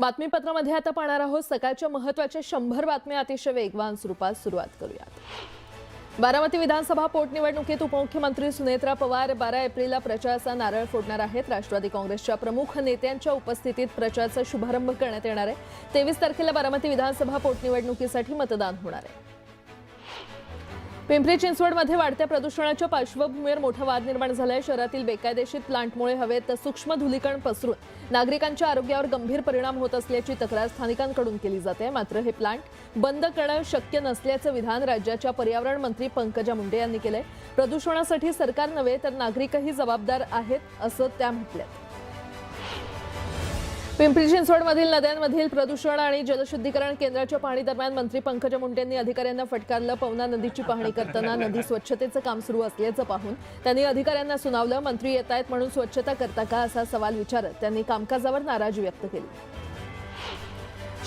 बातमीपत्रामध्ये आता पाहणार आहोत सकाळच्या महत्त्वाच्या 100 बातम्या अतिशय वेगवान स्वरूपात सुरुवात करूयात। बारामती विधानसभा पोटनिवडणुकीत उपमुख्यमंत्री सुनेत्रा पवार 12 एप्रिलला प्रचाराचा नारळ फोडणार आहेत। राष्ट्रवादी काँग्रेसच्या प्रमुख नेत्यांच्या उपस्थितीत प्रचाराचा शुभारंभ करण्यात येणार आहे। 23 तारखेला बारामती विधानसभा पोटनिवडणुकीसाठी मतदान होणार आहे। पिंपरी चिंचवडमध्ये वाढत्या प्रदूषणाच्या पार्श्वभूमीवर मोठा वाद निर्माण झालाय। शहरातील बेकायदेशीर प्लांटमुळे हवेत सूक्ष्म धुलीकण पसरून नागरिकांच्या आरोग्यावर गंभीर परिणाम होत असल्याची तक्रार स्थानिकांकडून केली जाते। मात्र हे प्लांट बंद करणं शक्य नसल्याचं विधान राज्याच्या पर्यावरण मंत्री पंकजा मुंडे यांनी केलंय। प्रदूषणासाठी सरकार नव्हे तर नागरिकही जबाबदार आहेत असं त्या म्हटल्यात। पिंपरी चिंचवडमधील नद्यांमधील प्रदूषण आणि जलशुद्धीकरण केंद्राच्या पाहणी दरम्यान मंत्री पंकजा मुंडे यांनी अधिकाऱ्यांना फटकारलं। पवना नदीची पाहणी करताना नदी स्वच्छतेचं काम सुरू असल्याचं पाहून त्यांनी अधिकाऱ्यांना सुनावलं। मंत्री येतायत म्हणून स्वच्छता करता का असा सवाल विचारत त्यांनी कामकाजावर नाराजी व्यक्त केली।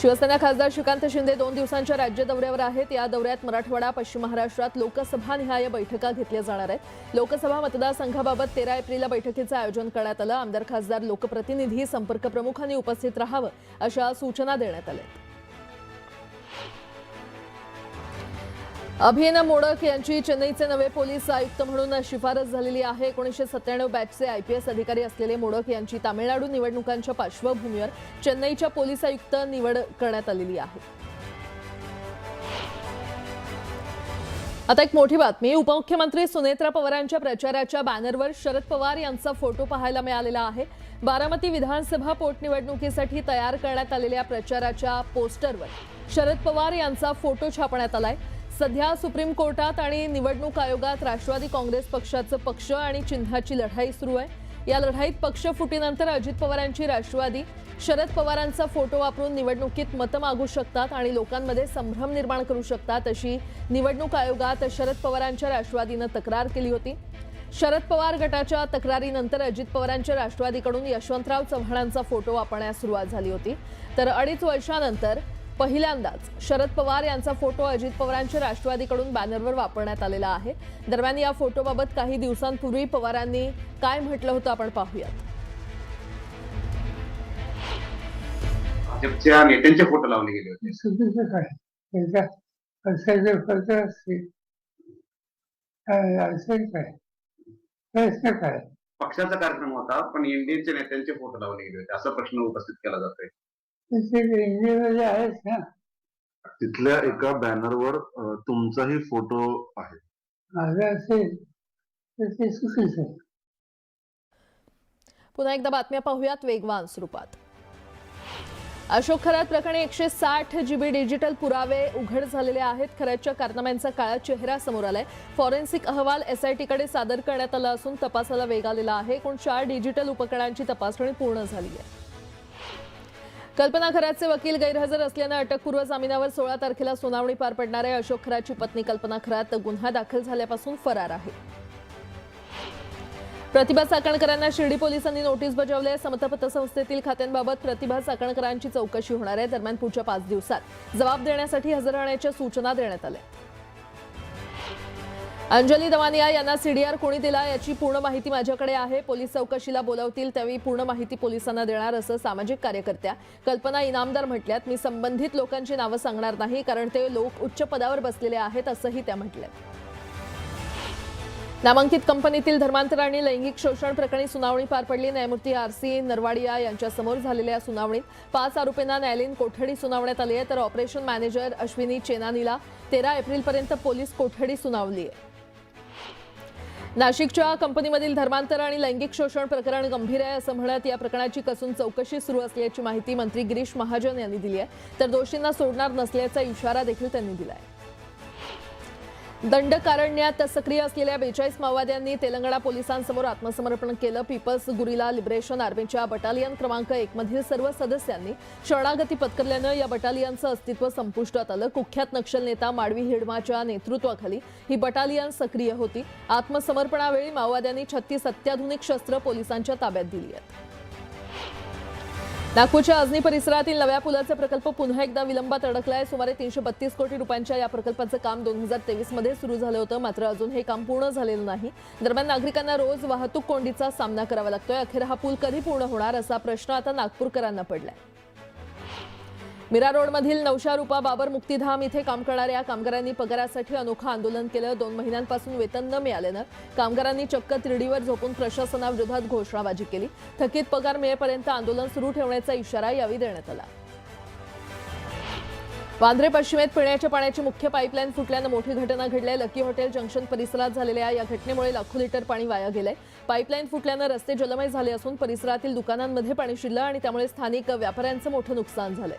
शिवसेना खासदार श्रीकांत शिंदे 2 दिवसांच्या राज्य दौऱ्यावर आहेत। या दौऱ्यात मराठवाडा, पश्चिम महाराष्ट्रात लोकसभा निहाय बैठका घेतल्या जाणार आहेत। लोकसभा मतदारसंघाबाबत 13 एप्रिलला बैठकीचं आयोजन करण्यात आलं। आमदार, खासदार, लोकप्रतिनिधी, संपर्क प्रमुखांनी उपस्थित राहावं अशा सूचना देण्यात आल्या। अभिनव मोडक यांची चेन्नईचे नवे पोलीस आयुक्त म्हणून शिफारस झालेली आहे। 1997 बॅचचे आयपीएस अधिकारी असलेले मोडक यांची तामिळनाडू निवडणुकांच्या पार्श्वभूमीवर चेन्नईच्या पोलीस आयुक्त निवड करण्यात आलेली आहे। आता एक मोठी बातमी, उपमुख्यमंत्री सुनेत्रा पवारांच्या प्रचाराच्या बॅनरवर शरद पवार यांचा फोटो पाहायला मिळालेला आहे। बारामती विधानसभा पोटनिवडणुकीसाठी तयार करण्यात आलेल्या प्रचाराच्या पोस्टरवर शरद पवार यांचा फोटो छापण्यात आलाय। सध्या सुप्रीम कोर्टात आणि निवडणूक आयोगात राष्ट्रवादी काँग्रेस पक्षाचं पक्ष आणि चिन्हाची लढाई सुरू आहे। या लढाईत पक्ष फुटीनंतर अजित पवारांची राष्ट्रवादी शरद पवारांचा फोटो वापरून निवडणुकीत मतं मागू शकतात आणि लोकांमध्ये संभ्रम निर्माण करू शकतात अशी निवडणूक आयोगात शरद पवारांच्या राष्ट्रवादीनं तक्रार केली होती। शरद पवार गटाच्या तक्रारीनंतर अजित पवारांच्या राष्ट्रवादीकडून यशवंतराव चव्हाणांचा फोटो वापरण्यास सुरुवात झाली होती। तर 2.5 वर्षांनंतर पहिल्यांदाच शरद पवार यांचा फोटो अजित पवारांच्या राष्ट्रवादीकडून बॅनरवर वापरण्यात आलेला आहे। दरम्यान या फोटोबाबत काही दिवसांपूर्वी पवारांनी काय म्हटलं होतं आपण पाहूयात। भाजपच्या नेत्यांचे फोटो लावले गेले होते। चुकीचं काय त्यांच्या पक्षाचे पत्र असतील असेल काय प्रश्न काय पक्षाचा कार्यक्रम होता पण एनडीएच्या नेत्यांचे फोटो लावले गेले होते असा प्रश्न उपस्थित केला जातोय। इंडियामध्ये आहेच ना। तिथल्या एका बॅनरवर तुमचाही फोटो आहे। माझं असेल तर ते चुकीचं आहे। पुन्हा एकदा बातम्या पाहूयात वेगवान स्वरूपात। अशोक खरात प्रकरणी 160 GB डिजिटल पुरावे उघड झालेले आहेत। खरातच्या कारनाम्यांचा काळा चेहरा समोर आलाय। फॉरेन्सिक अहवाल SIT कडे सादर करण्यात आला असून तपासाला वेग आलेला आहे। एकूण 4 डिजिटल उपकरणांची तपासणी पूर्ण झाली आहे। कल्पना खरातचे वकील गैरहजर असल्याने अटकपूर्व जामिनावर 16 तारखेला सुनावणी पार पडणार आहे। अशोक खरातची पत्नी कल्पना खरात गुन्हा दाखल झाल्यापासून फरार आहे। प्रतिभा चाकणकरांना शिर्डी पोलिसांनी नोटीस बजावली आहे। समता पतसंस्थेतील खात्यांबाबत प्रतिभा चाकणकरांची चौकशी होणार आहे। दरम्यान पुढच्या 5 दिवसात जबाब देण्यासाठी हजर राहण्याच्या सूचना देण्यात आल्या। अंजली दवानिया यांना CDR कोणी दिला याची पूर्ण माहिती माझ्याकडे आहे। पोलीस चौकशीला बोलावतील त्यावेळी पूर्ण माहिती पोलिसांना देणार असं सामाजिक कार्यकर्त्या कल्पना इनामदार म्हटल्यात। मी संबंधित लोकांची नावं सांगणार नाही कारण ते लोक उच्च पदावर बसलेले आहेत असंही त्या म्हटल्यात। नामांकित कंपनीतील धर्मांतर आणि लैंगिक शोषण प्रकरणी सुनावणी पार पडली। न्यायमूर्ती RC नरवाडिया यांच्यासमोर झालेल्या सुनावणीत 5 आरोपींना न्यायालयीन कोठडी सुनावण्यात आली आहे। तर ऑपरेशन मॅनेजर अश्विनी चेनानीला 13 एप्रिलपर्यंत पोलीस कोठडी सुनावली आहे। नाशिकच्या कंपनीमधील धर्मांतर आणि लैंगिक शोषण प्रकरण गंभीर आहे असं म्हणत या प्रकरणाची कसून चौकशी सुरू असल्याची माहिती मंत्री गिरीश महाजन यांनी दिली आहे। तर दोषींना सोडणार नसल्याचा इशारा देखील त्यांनी दिला आहे। दंडकारण्यात सक्रिय असलेल्या 42 माओवाद्यांनी तेलंगणा पोलिसांसमोर आत्मसमर्पण केलं। पीपल्स गुरिला लिबरेशन आर्मीच्या बटालियन क्रमांक 1 मधील सर्व सदस्यांनी शरणागती पत्करल्यानं या बटालियनचं अस्तित्व संपुष्टात आलं। कुख्यात नक्षल नेता माडवी हिडमाच्या नेतृत्वाखाली ही बटालियन सक्रिय होती। आत्मसमर्पणावेळी माओवाद्यांनी 36 अत्याधुनिक शस्त्र पोलिसांच्या ताब्यात दिली आहेत। नागपूरच्या अजनी परिसरातील नव्या पुलाचा प्रकल्प पुन्हा एकदा विलंबात अडकलाय। सुमारे 332 कोटी रुपयांच्या या प्रकल्पाचं काम 2023 मध्ये सुरू झालं होतं, मात्र अजून हे काम पूर्ण झालेलं नाही। दरम्यान नागरिकांना रोज वाहतूक कोंडीचा सामना करावा लागतोय। अखेर हा पूल कधी पूर्ण होणार असा प्रश्न आता नागपूरकरांना पडलाय। मीरा रोडमधील नौशारूपा बाबर मुक्तिधाम इथे काम करणाऱ्या कामगारांनी पगारासाठी अनोखं आंदोलन केलं. 2 महिन्यांपासून वेतन न मिळाल्यानं कामगारांनी चक्क तिरडीवर झोपून प्रशासनाविरोधात घोषणाबाजी केली. थकीत पगार मिळेपर्यंत आंदोलन सुरू ठेवण्याचा इशारा यावेळी देण्यात आला. वांद्रे पश्चिमेत पिण्याच्या पाण्याची मुख्य पाईपलाईन फुटल्यानं मोठी घटना घडली आहे. लकी हॉटेल जंक्शन परिसरात झालेल्या या घटनेमुळे लाखो लिटर पाणी वाया गेलंय. पाईपलाईन फुटल्यानं रस्ते जलमय झाले असून परिसरातील दुकानांमध्ये पाणी शिरलं आणि त्यामुळे स्थानिक व्यापाऱ्यांचं मोठं नुकसान झालंय.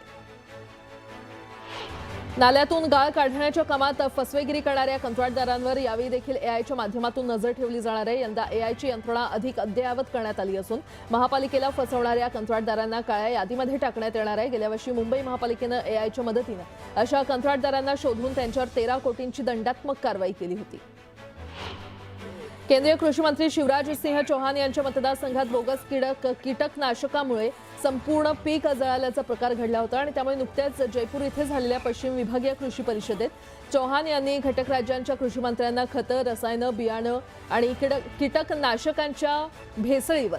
नाल्यातून गाळ काढण्याच्या कामात फसवेगिरी करणाऱ्या कंत्राटदारांवर यावेळी देखील एआयच्या माध्यमातून नजर ठेवली जाणार आहे. यंदा एआयची यंत्रणा अधिक अद्ययावत करण्यात आली असून महापालिकेला फसवणाऱ्या कंत्राटदारांना काळ्या यादीमध्ये टाकण्यात येणार आहे. गेल्या वर्षी मुंबई महापालिकेनं एआयच्या मदतीनं अशा कंत्राटदारांना शोधून त्यांच्यावर 13 कोटींची दंडात्मक कारवाई केली होती. केंद्रीय कृषी मंत्री शिवराज सिंह चौहान यांच्या मतदारसंघात बोगस कीटकनाशकामुळे संपूर्ण पीक जळाल्याचा प्रकार घडला होता आणि त्यामुळे नुकत्याच जयपूर इथे झालेल्या पश्चिम विभागीय कृषी परिषदेत चौहान यांनी घटक राज्यांच्या कृषी मंत्र्यांना खतं, रसायनं, बियाणं आणि कीटकनाशकांच्या भेसळीवर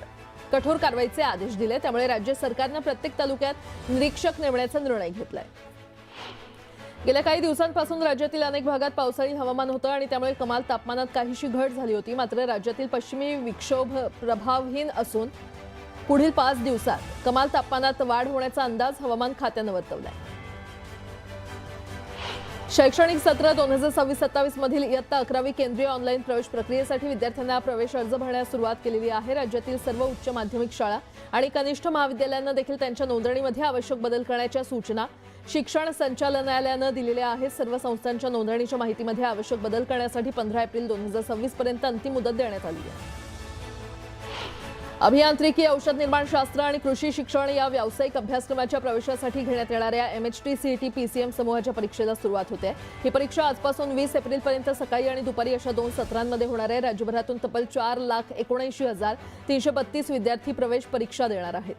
कठोर कारवाईचे आदेश दिले. त्यामुळे राज्य सरकारनं प्रत्येक तालुक्यात निरीक्षक नेमण्याचा निर्णय घेतलाय. गेल्या काही दिवसांपासून राज्यातील अनेक भागात पावसाळी हवामान होतं आणि त्यामुळे कमाल तापमानात काहीशी घट झाली होती. मात्र राज्यातील पश्चिमी विक्षोभ प्रभावहीन असून पुढील 5 दिवसात कमाल तापमानात वाढ होण्याचा अंदाज हवामान खात्यानं वर्तवलाय. शैक्षणिक सत्र 2026-27 मधील इयत्ता 11वी केंद्रीय ऑनलाईन प्रवेश प्रक्रियेसाठी विद्यार्थ्यांना प्रवेश अर्ज भरण्यास सुरुवात केलेली आहे. राज्यातील सर्व उच्च माध्यमिक शाळा आणि कनिष्ठ महाविद्यालयांना देखील त्यांच्या नोंदणीमध्ये आवश्यक बदल करण्याच्या सूचना शिक्षण संचालनालयानं दिलेल्या आहेत. सर्व संस्थांच्या नोंदणीच्या माहितीमध्ये आवश्यक बदल करण्यासाठी 15 एप्रिल 2026 पर्यंत अंतिम मुदत देण्यात आली आहे. अभियांत्रिकी, औषध निर्माण शास्त्र आणि कृषी शिक्षण या व्यावसायिक अभ्यासक्रमाच्या प्रवेशासाठी घेण्यात येणाऱ्या MHT CET PCM समूहाच्या परीक्षेला सुरुवात होते. ही परीक्षा आजपासून 20 एप्रिलपर्यंत सकाळी आणि दुपारी अशा 2 सत्रांमध्ये होणार आहे. राज्यभरातून तब्बल 4,79,332 विद्यार्थी प्रवेश परीक्षा देणार आहेत.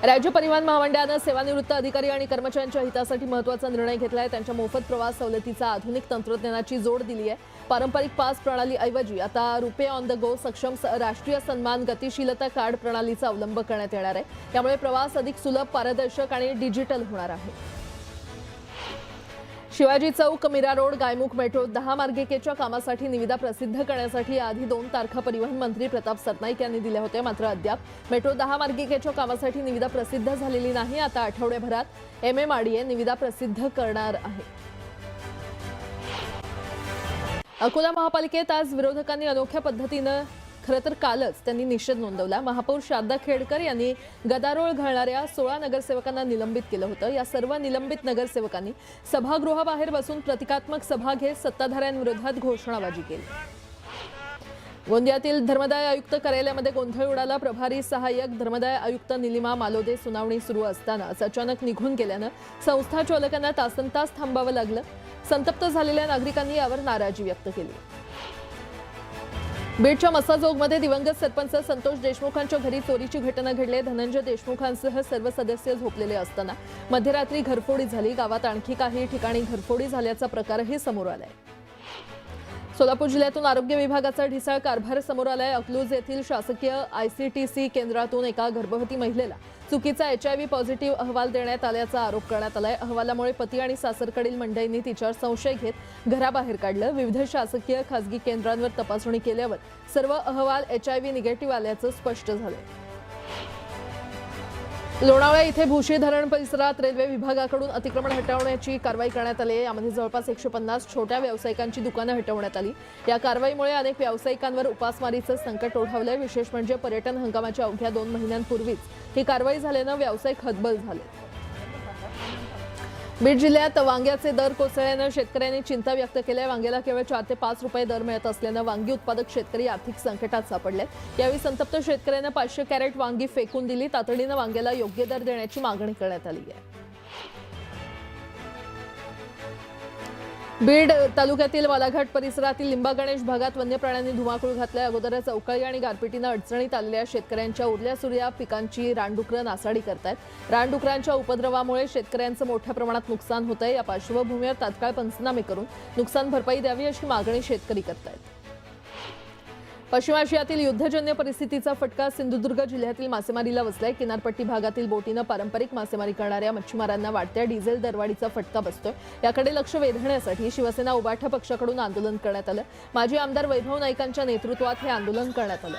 राज्य परिवहन महामंडळानं सेवानिवृत्त अधिकारी आणि कर्मचाऱ्यांच्या हितासाठी महत्त्वाचा निर्णय घेतला आहे. त्यांच्या मोफत प्रवास सवलतीचा आधुनिक तंत्रज्ञानाची जोड दिली आहे. पारंपरिक पास प्रणालीऐवजी आता रुपे ऑन द गो सक्षम राष्ट्रीय सन्मान गतिशीलता कार्ड प्रणालीचा अवलंब करण्यात येणार आहे. त्यामुळे प्रवास अधिक सुलभ, पारदर्शक आणि डिजिटल होणार आहे. शिवाजी चौक, मीरा रोड, गायमुख मेट्रो 10 मार्गिकेच्या कामासाठी निविदा प्रसिद्ध करण्यासाठी आधी 2 तारखा परिवहन मंत्री प्रताप सरनाईक यांनी दिल्या होत्या. मात्र अद्याप मेट्रो 10 मार्गिकेच्या कामासाठी निविदा प्रसिद्ध झालेली नाही. आता आठवड्याभरात MMRDA निविदा प्रसिद्ध करणार आहे. अकोला महापालिकेत आज विरोधकांनी अनोख्या पद्धतीनं, खरं तर कालच त्यांनी निषेध नोंदवला. महापौर शारदा खेडकर यांनी गदारोळ घालणाऱ्या 16 नगरसेवकांना निलंबित केलं होतं. या सर्व निलंबित नगरसेवकांनी सभागृहाबाहेर बसून प्रतिकात्मक सभा घेत सत्ताधाऱ्यांविरोधात घोषणाबाजी केली. गोंदियातील धर्मदाय आयुक्त कार्यालयामध्ये गोंधळ उडाला. प्रभारी सहाय्यक धर्मदाय आयुक्त निलिमा मालोदे सुनावणी सुरू असतानाच अचानक निघून गेल्यानं संस्थाचालकांना तासनतास थांबावं लागलं. संतप्त झालेल्या नागरिकांनी यावर नाराजी व्यक्त केली. बीडच्या मसाजोगमध्ये दिवंगत सरपंच संतोष देशमुखांच्या घरी चोरीची घटना घडली. धनंजय देशमुखांसह सर्व सदस्य झोपलेले असताना मध्यरात्री घरफोडी झाली. गावात आणखी काही ठिकाणी घरफोडी झाल्याचा प्रकारही समोर आलाय. सोलापूर जिल्ह्यातून आरोग्य विभागाचा ढिसाळ कारभार समोर आलाय. अकलूज येथील शासकीय ICTC केंद्रातून एका गर्भवती महिलेला चुकीचा HIV पॉझिटिव्ह अहवाल देण्यात आल्याचा आरोप करण्यात आलाय. अहवालामुळे पती आणि सासरकडील मंडळींनी तिच्यावर संशय घेत घराबाहेर काढलं. विविध शासकीय खासगी केंद्रांवर तपासणी केल्यावर सर्व अहवाल HIV निगेटिव्ह आल्याचं स्पष्ट झालं. लोणावळा इथे भुशी धरण परिसरात रेल्वे विभागाकडून अतिक्रमण हटवण्याची कारवाई करण्यात आली आहे. यामध्ये जवळपास 150 छोट्या व्यावसायिकांची दुकानं हटवण्यात आली. या कारवाईमुळे अनेक व्यावसायिकांवर उपासमारीचं संकट ओढावलंय. विशेष म्हणजे पर्यटन हंगामाच्या अवघ्या 2 महिन्यांपूर्वीच ही कारवाई झाल्यानं व्यावसायिक हतबल झाले. बीड जिल्ह्यात वांग्याचे दर कोसळल्यानं शेतकऱ्यांनी चिंता व्यक्त केली आहे. वांग्याला केवळ 4 ते 5 रुपये दर मिळत असल्यानं वांगी उत्पादक शेतकरी आर्थिक संकटात सापडलेत. यावेळी संतप्त शेतकऱ्यांना 500 कॅरेट वांगी फेकून दिली. तातडीनं वांग्याला योग्य दर देण्याची मागणी करण्यात आली आहे. बीड तालुक्यातील बालाघाट परिसरातील लिंबा गणेश भागात वन्य प्राण्यांनी धुमाकूळ घातलाय. अगोदरच अवकाळी आणि गारपिटीनं अडचणीत आलेल्या शेतकऱ्यांच्या उरल्या-सुरल्या पिकांची रानडुकरं नासाडी करतायत. रानडुकरांच्या उपद्रवामुळे शेतकऱ्यांचं मोठ्या प्रमाणात नुकसान होतंय. या पार्श्वभूमीवर तात्काळ पंचनामे करून नुकसान भरपाई द्यावी अशी मागणी शेतकरी करतायत. पश्चिम आशियातील युद्धजन्य परिस्थितीचा फटका सिंधुदुर्ग जिल्ह्यातील मासेमारीला बसलाय. किनारपट्टी भागातील बोटीनं पारंपरिक मासेमारी करणाऱ्या मच्छीमारांना वाढत्या डिझेल दरवाढीचा फटका बसतोय. याकडे लक्ष वेधण्यासाठी शिवसेना उबाठा पक्षाकडून आंदोलन करण्यात आलं. माजी आमदार वैभव नाईकांच्या नेतृत्वात हे आंदोलन करण्यात आलं.